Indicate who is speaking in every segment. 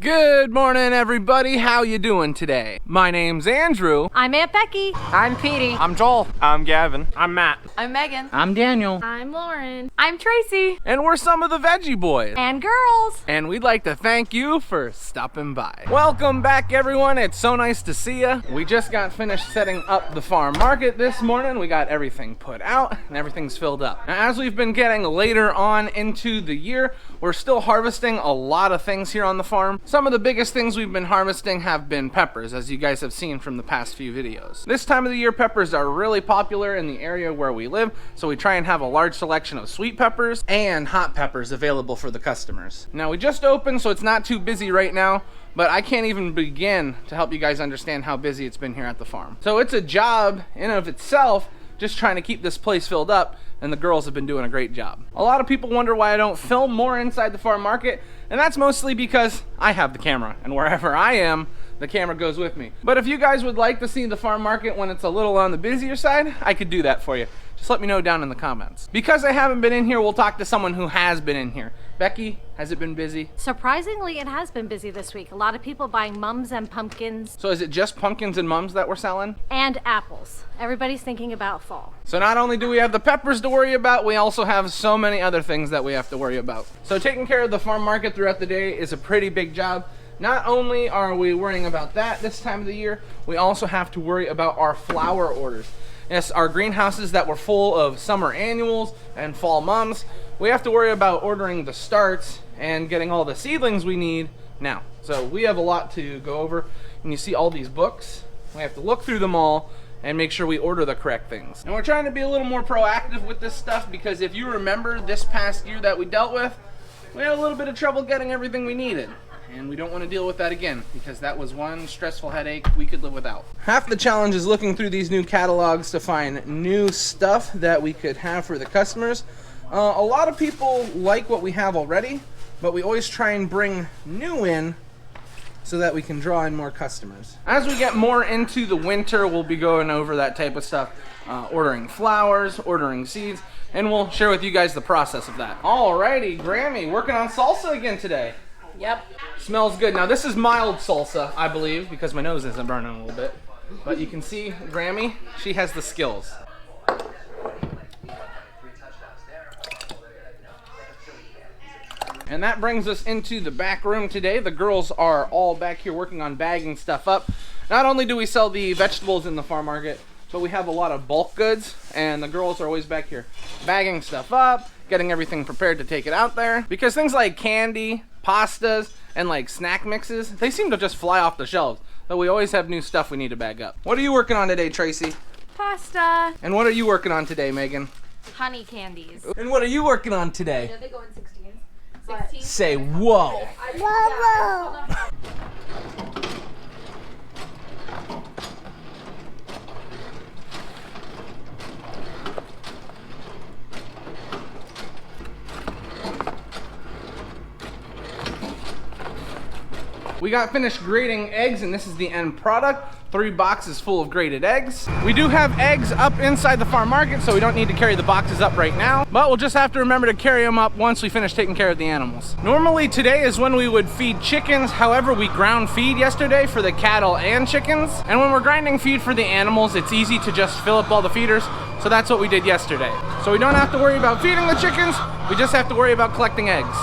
Speaker 1: Good morning, everybody. How you doing today? My name's Andrew.
Speaker 2: I'm Aunt Becky.
Speaker 3: I'm Petey.
Speaker 1: I'm Joel.
Speaker 4: I'm Gavin.
Speaker 1: I'm Matt.
Speaker 3: I'm Megan.
Speaker 5: I'm Daniel.
Speaker 2: I'm Lauren. I'm Tracy.
Speaker 1: And we're some of the Veggie boys.
Speaker 2: And girls.
Speaker 1: And we'd like to thank you for stopping by. Welcome back, everyone. It's so nice to see you. We just got finished setting up the farm market this morning. We got everything put out and everything's filled up. Now, as we've been getting later on into the year, we're still harvesting a lot of things here on the farm. Some of the biggest things we've been harvesting have been peppers, as you guys have seen from the past few videos. This time of the year, peppers are really popular in the area where we live, so we try and have a large selection of sweet peppers and hot peppers available for the customers. Now, we just opened, so it's not too busy right now, but I can't even begin to help you guys understand how busy it's been here at the farm. So it's a job in and of itself, just trying to keep this place filled up, and the girls have been doing a great job. A lot of people wonder why I don't film more inside the farm market, and that's mostly because I have the camera, and wherever I am, the camera goes with me. But if you guys would like to see the farm market when it's a little on the busier side, I could do that for you. Just let me know down in the comments. Because I haven't been in here, we'll talk to someone who has been in here. Becky, has it been busy?
Speaker 2: Surprisingly, it has been busy this week. A lot of people buying mums and pumpkins.
Speaker 1: So is it just pumpkins and mums that we're selling?
Speaker 2: And apples. Everybody's thinking about fall.
Speaker 1: So not only do we have the peppers to worry about, we also have so many other things that we have to worry about. So taking care of the farm market throughout the day is a pretty big job. Not only are we worrying about that this time of the year, we also have to worry about our flower orders. Yes, our greenhouses that were full of summer annuals and fall mums, we have to worry about ordering the starts and getting all the seedlings we need now. So we have a lot to go over, and you see all these books. We have to look through them all and make sure we order the correct things. And we're trying to be a little more proactive with this stuff, because if you remember this past year that we dealt with, we had a little bit of trouble getting everything we needed. And we don't want to deal with that again, because that was one stressful headache we could live without. Half the challenge is looking through these new catalogs to find new stuff that we could have for the customers. A lot of people like what we have already, but we always try and bring new in so that we can draw in more customers. As we get more into the winter, we'll be going over that type of stuff, ordering flowers, ordering seeds, and we'll share with you guys the process of that. Alrighty, Grammy, working on salsa again today.
Speaker 3: Yep.
Speaker 1: Smells good. Now this is mild salsa, I believe, because my nose isn't burning a little bit. But you can see Grammy, she has the skills. And that brings us into the back room today. The girls are all back here working on bagging stuff up. Not only do we sell the vegetables in the farm market, but we have a lot of bulk goods, and the girls are always back here bagging stuff up, getting everything prepared to take it out there. Because things like candy, pastas, and like snack mixes, they seem to just fly off the shelves. But we always have new stuff we need to bag up. What are you working on today, Tracy?
Speaker 2: Pasta.
Speaker 1: And what are you working on today, Megan?
Speaker 2: Honey candies.
Speaker 1: And what are you working on today?
Speaker 3: They go in 16.
Speaker 1: Say whoa.
Speaker 3: Whoa.
Speaker 1: We got finished grating eggs, and this is the end product. 3 boxes full of grated eggs. We do have eggs up inside the farm market, so we don't need to carry the boxes up right now, but we'll just have to remember to carry them up once we finish taking care of the animals. Normally today is when we would feed chickens. However, we ground feed yesterday for the cattle and chickens. And when we're grinding feed for the animals, it's easy to just fill up all the feeders. So that's what we did yesterday. So we don't have to worry about feeding the chickens. We just have to worry about collecting eggs.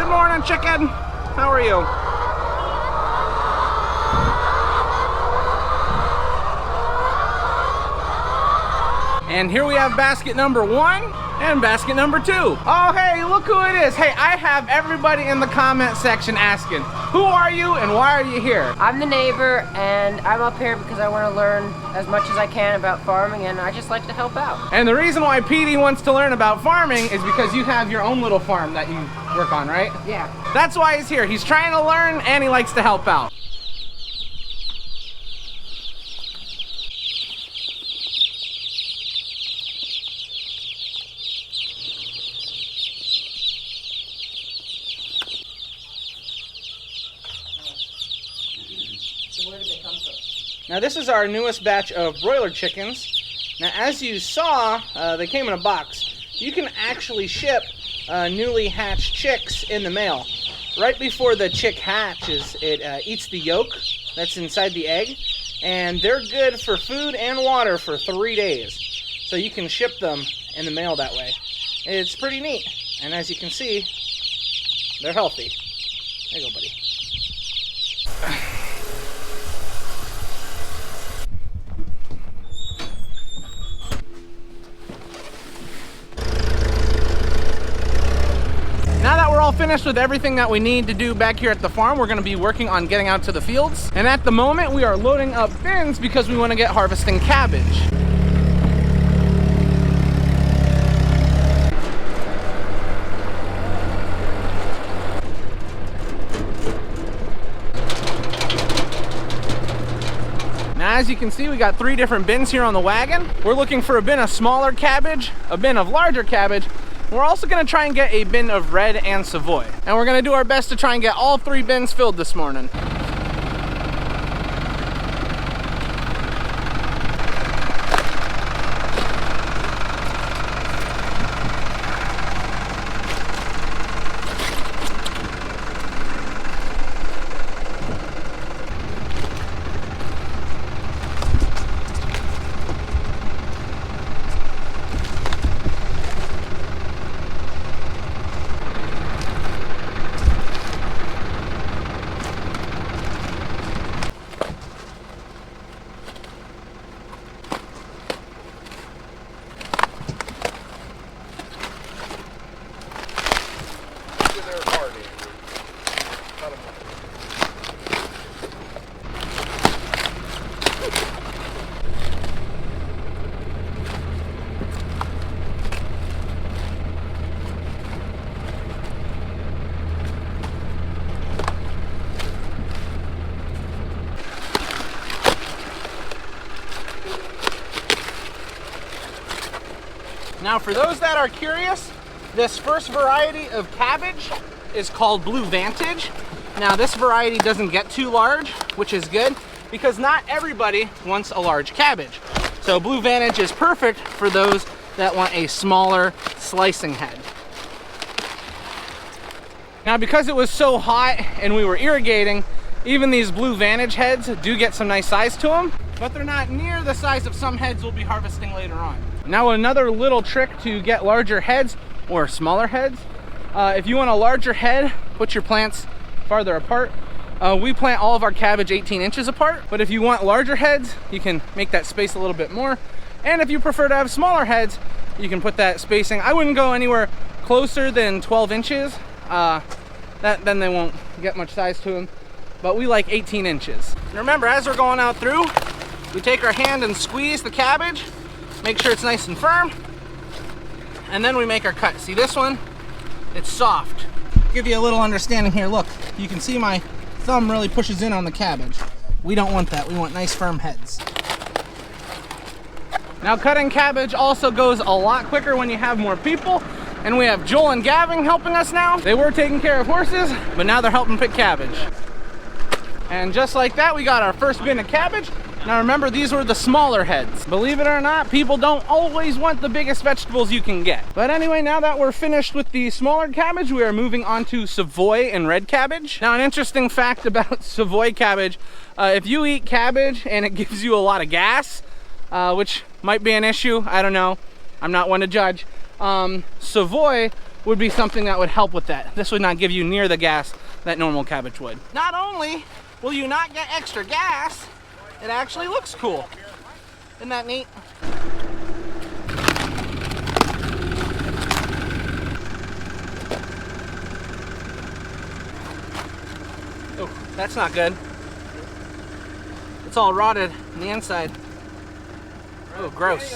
Speaker 1: Morning, chicken. How are you? And here we have basket number 1 and basket number 2. Oh, hey, look who it is. Hey, I have everybody in the comment section asking, who are you and why are you here?
Speaker 3: I'm the neighbor, and I'm up here because I want to learn as much as I can about farming, and I just like to help out.
Speaker 1: And the reason why Petey wants to learn about farming is because you have your own little farm that you work on, right?
Speaker 3: Yeah.
Speaker 1: That's why he's here. He's trying to learn and he likes to help out.
Speaker 3: So where did they come from?
Speaker 1: Now this is our newest batch of broiler chickens. Now, as you saw, they came in a box. You can actually ship newly hatched chicks in the mail. Right before the chick hatches, it eats the yolk that's inside the egg, and they're good for food and water for 3 days. So you can ship them in the mail that way. It's pretty neat, and as you can see, they're healthy. There you go, buddy. Now that we're all finished with everything that we need to do back here at the farm, we're gonna be working on getting out to the fields. And at the moment, we are loading up bins because we wanna get harvesting cabbage. Now, as you can see, we got 3 different bins here on the wagon. We're looking for a bin of smaller cabbage, a bin of larger cabbage. We're also gonna try and get a bin of red and Savoy. And we're gonna do our best to try and get all 3 bins filled this morning. Now, for those that are curious, this first variety of cabbage is called Blue Vantage. Now, this variety doesn't get too large, which is good because not everybody wants a large cabbage. So Blue Vantage is perfect for those that want a smaller slicing head. Now, because it was so hot and we were irrigating, even these Blue Vantage heads do get some nice size to them, but they're not near the size of some heads we'll be harvesting later on. Now, another little trick to get larger heads or smaller heads, if you want a larger head, put your plants farther apart. We plant all of our cabbage 18 inches apart, but if you want larger heads, you can make that space a little bit more. And if you prefer to have smaller heads, you can put that spacing. I wouldn't go anywhere closer than 12 inches. Then they won't get much size to them, but we like 18 inches. And remember, as we're going out through, we take our hand and squeeze the cabbage, make sure it's nice and firm, and then we make our cut. See this one? It's soft. Give you a little understanding here. Look, you can see my thumb really pushes in on the cabbage. We don't want that. We want nice firm heads. Now, cutting cabbage also goes a lot quicker when you have more people, and we have Joel and Gavin helping us now. They were taking care of horses, but now they're helping pick cabbage. And just like that, we got our first bin of cabbage. Now remember, these were the smaller heads. Believe it or not, people don't always want the biggest vegetables you can get. But anyway, now that we're finished with the smaller cabbage, we are moving on to Savoy and red cabbage. Now, an interesting fact about Savoy cabbage, if you eat cabbage and it gives you a lot of gas, which might be an issue, I don't know, I'm not one to judge, Savoy would be something that would help with that. This would not give you near the gas that normal cabbage would. Not only will you not get extra gas, it actually looks cool. Isn't that neat? Oh, that's not good. It's all rotted on the inside. Oh, gross.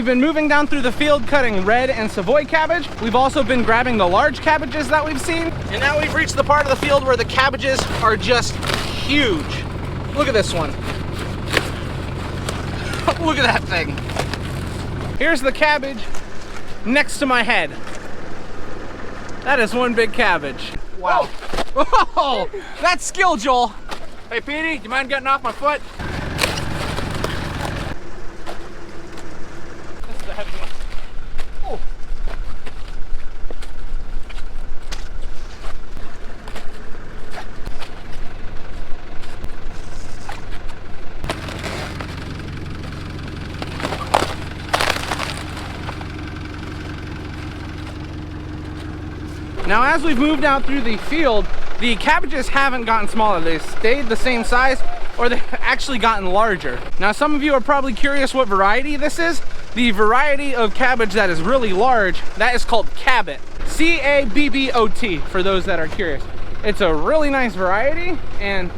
Speaker 1: We've been moving down through the field cutting red and Savoy cabbage. We've also been grabbing the large cabbages that we've seen. And now we've reached the part of the field where the cabbages are just huge. Look at this one. Look at that thing. Here's the cabbage next to my head. That is one big cabbage. Wow. Oh, that's skill, Joel. Hey, Petey, do you mind getting off my foot? This is a heavy one. Oh. Now, as we've moved out through the field, the cabbages haven't gotten smaller. They've stayed the same size, or they've actually gotten larger. Now, some of you are probably curious what variety this is. The variety of cabbage that is really large, that is called Cabbot. C-A-B-B-O-T, for those that are curious. It's a really nice variety, and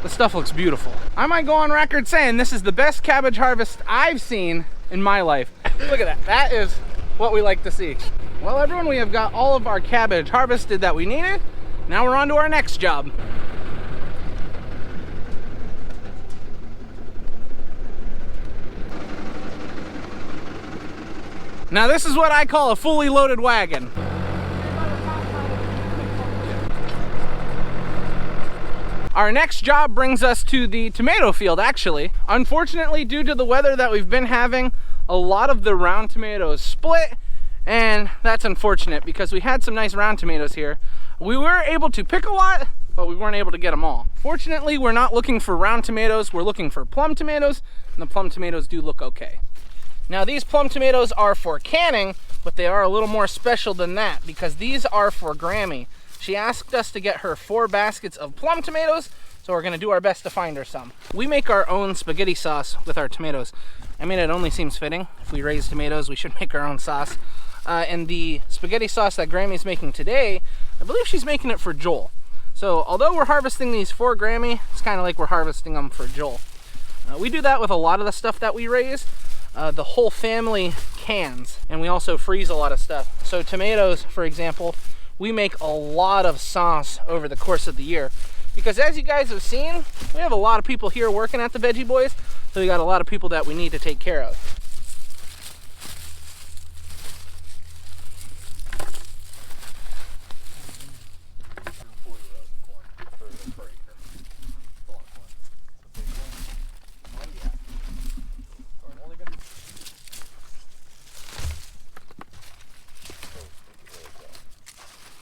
Speaker 1: the stuff looks beautiful. I might go on record saying this is the best cabbage harvest I've seen in my life. Look at that. That is what we like to see. Well, everyone, we have got all of our cabbage harvested that we needed. Now we're on to our next job. Now this is what I call a fully loaded wagon. Our next job brings us to the tomato field, actually. Unfortunately, due to the weather that we've been having, a lot of the round tomatoes split. And that's unfortunate because we had some nice round tomatoes here. We were able to pick a lot, but we weren't able to get them all. Fortunately, we're not looking for round tomatoes, we're looking for plum tomatoes, and the plum tomatoes do look okay. Now, these plum tomatoes are for canning, but they are a little more special than that because these are for Grammy. She asked us to get her 4 baskets of plum tomatoes, so we're gonna do our best to find her some. We make our own spaghetti sauce with our tomatoes. I mean, it only seems fitting. If we raise tomatoes, we should make our own sauce. And the spaghetti sauce that Grammy's making today, I believe she's making it for Joel. So although we're harvesting these for Grammy, it's kind of like we're harvesting them for Joel. We do that with a lot of the stuff that we raise. The whole family cans, and we also freeze a lot of stuff. So tomatoes, for example, we make a lot of sauce over the course of the year. Because as you guys have seen, we have a lot of people here working at the Veggie Boys, so we got a lot of people that we need to take care of.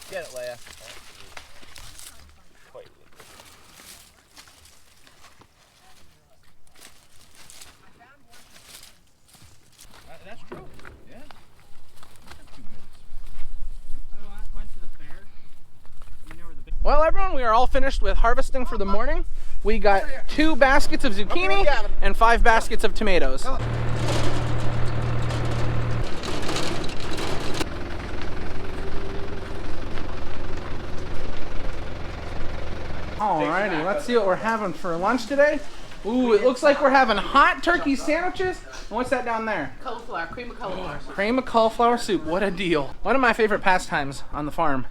Speaker 1: Get it, Leia. That's true. Yeah. Well, everyone, we are all finished with harvesting for the morning. We got 2 baskets of zucchini and 5 baskets of tomatoes. Alrighty, let's see what we're having for lunch today. Ooh, it looks like we're having hot turkey sandwiches. And what's that down there?
Speaker 3: Cauliflower, cream of cauliflower.
Speaker 1: Cream of cauliflower soup, what a deal. One of my favorite pastimes on the farm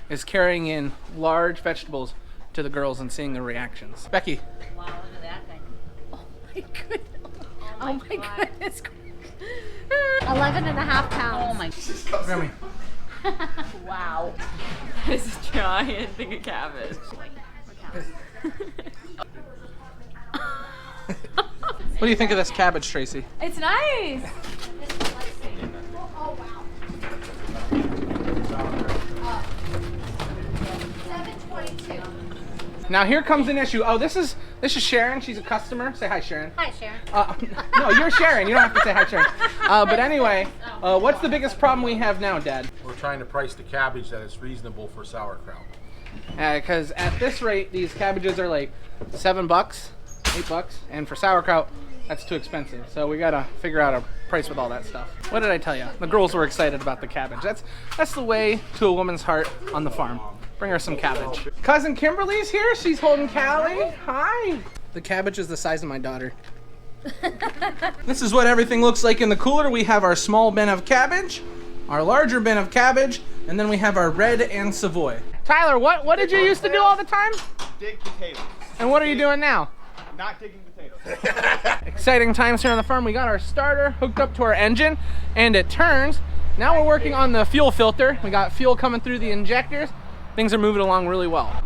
Speaker 1: is carrying in large vegetables to the girls and seeing their reactions. Becky.
Speaker 2: Wow, look at that thing. Oh my goodness. Oh my goodness. 11.5 pounds.
Speaker 3: Oh my.
Speaker 1: Grammy.
Speaker 3: Wow. This is a giant thing of cabbage.
Speaker 1: What do you think of this cabbage, Tracy?
Speaker 2: It's nice.
Speaker 1: Now here comes an issue. Oh, this is Sharon. She's a customer. Say hi, Sharon.
Speaker 2: Hi, Sharon.
Speaker 1: No, you're Sharon. You don't have to say hi, Sharon. But anyway, what's the biggest problem we have now, Dad?
Speaker 4: We're trying to price the cabbage that is reasonable for sauerkraut.
Speaker 1: Because at this rate, these cabbages are like $7, $8, and for sauerkraut, that's too expensive. So we gotta figure out a price with all that stuff. What did I tell you? The girls were excited about the cabbage. That's the way to a woman's heart on the farm. Bring her some cabbage. Cousin Kimberly's here. She's holding Callie. Hi. The cabbage is the size of my daughter. This is what everything looks like in the cooler. We have our small bin of cabbage, our larger bin of cabbage, and then we have our red and Savoy. Tyler, what did you used to do all the time?
Speaker 5: Dig potatoes.
Speaker 1: And what are you doing now?
Speaker 5: Not digging potatoes.
Speaker 1: Exciting times here on the farm. We got our starter hooked up to our engine and it turns. Now we're working on the fuel filter. We got fuel coming through the injectors. Things are moving along really well.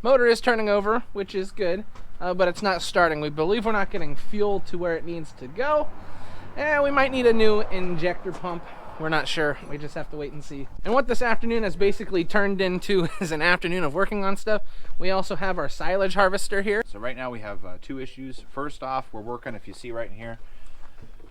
Speaker 1: Motor is turning over, which is good, but it's not starting. We believe we're not getting fuel to where it needs to go. And we might need a new injector pump. We're not sure. We just have to wait and see. And what this afternoon has basically turned into is an afternoon of working on stuff. We also have our silage harvester here.
Speaker 6: So right now we have two issues. First off, we're working, if you see right in here,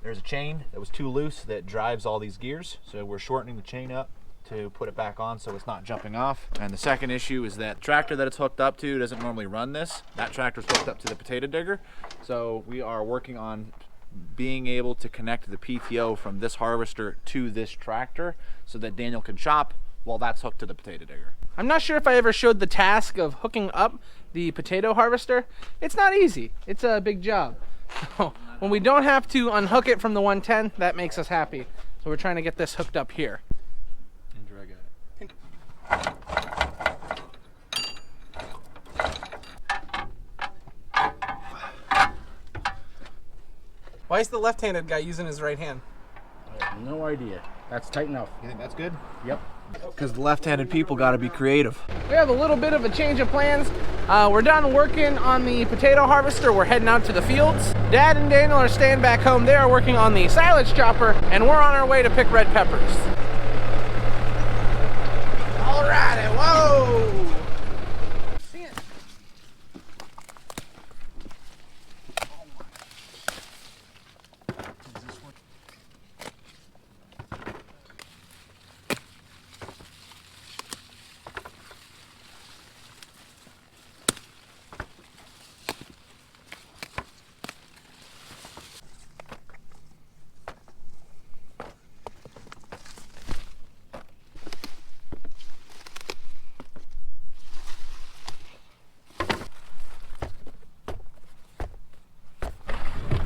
Speaker 6: there's a chain that was too loose that drives all these gears. So we're shortening the chain up to put it back on so it's not jumping off. And the second issue is that tractor that it's hooked up to doesn't normally run this. That tractor's hooked up to the potato digger. So we are working on being able to connect the PTO from this harvester to this tractor so that Daniel can chop while that's hooked to the potato digger.
Speaker 1: I'm not sure if I ever showed the task of hooking up the potato harvester. It's not easy. It's a big job. So when we don't have to unhook it from the 110, that makes us happy. So we're trying to get this hooked up here.
Speaker 6: And drag it.
Speaker 1: Why is the left-handed guy using his right hand?
Speaker 5: I have no idea. That's tight enough.
Speaker 6: You think that's good?
Speaker 5: Yep.
Speaker 6: Because the left-handed people got to be creative.
Speaker 1: We have a little bit of a change of plans. We're done working on the potato harvester. We're heading out to the fields. Dad and Daniel are staying back home. They are working on the silage chopper, and we're on our way to pick red peppers. All righty, whoa! See it.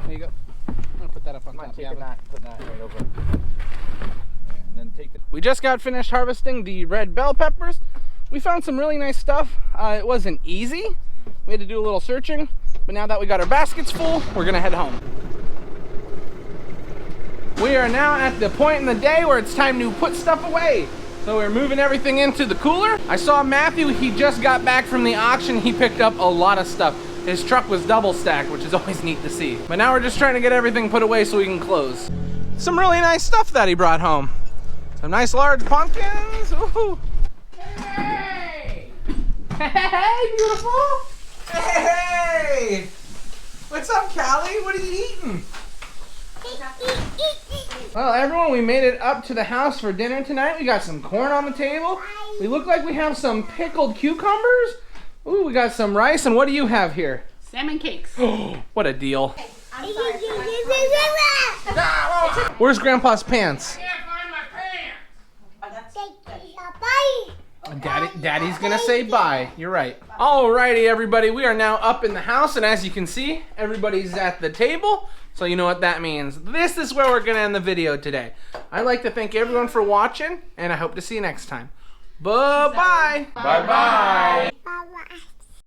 Speaker 1: There you go. I'm gonna put that up on top.
Speaker 6: Put that right over. And then take the...
Speaker 1: We just got finished harvesting the red bell peppers. We found some really nice stuff. It wasn't easy. We had to do a little searching, but now that we got our baskets full, we're gonna head home. We are now at the point in the day where it's time to put stuff away. So we're moving everything into the cooler. I saw Matthew, he just got back from the auction. He picked up a lot of stuff. His truck was double stacked, which is always neat to see. But now we're just trying to get everything put away so we can close. Some really nice stuff that he brought home. Some nice large pumpkins. Ooh. Hey! Hey, beautiful! Hey! What's up, Callie? What are you eating? Well, everyone, we made it up to the house for dinner tonight. We got some corn on the table. We look like we have some pickled cucumbers. Ooh, we got some rice, and what do you have here?
Speaker 7: Salmon cakes.
Speaker 1: Oh, what a deal.
Speaker 7: I'm sorry.
Speaker 1: Where's Grandpa's pants?
Speaker 7: I can't find my pants.
Speaker 1: Daddy's gonna say bye. You're right. Alrighty, everybody, we are now up in the house, and as you can see, everybody's at the table. So you know what that means. This is where we're gonna end the video today. I'd like to thank everyone for watching, and I hope to see you next time. Bye-bye.
Speaker 4: Bye-bye.
Speaker 8: Bye-bye.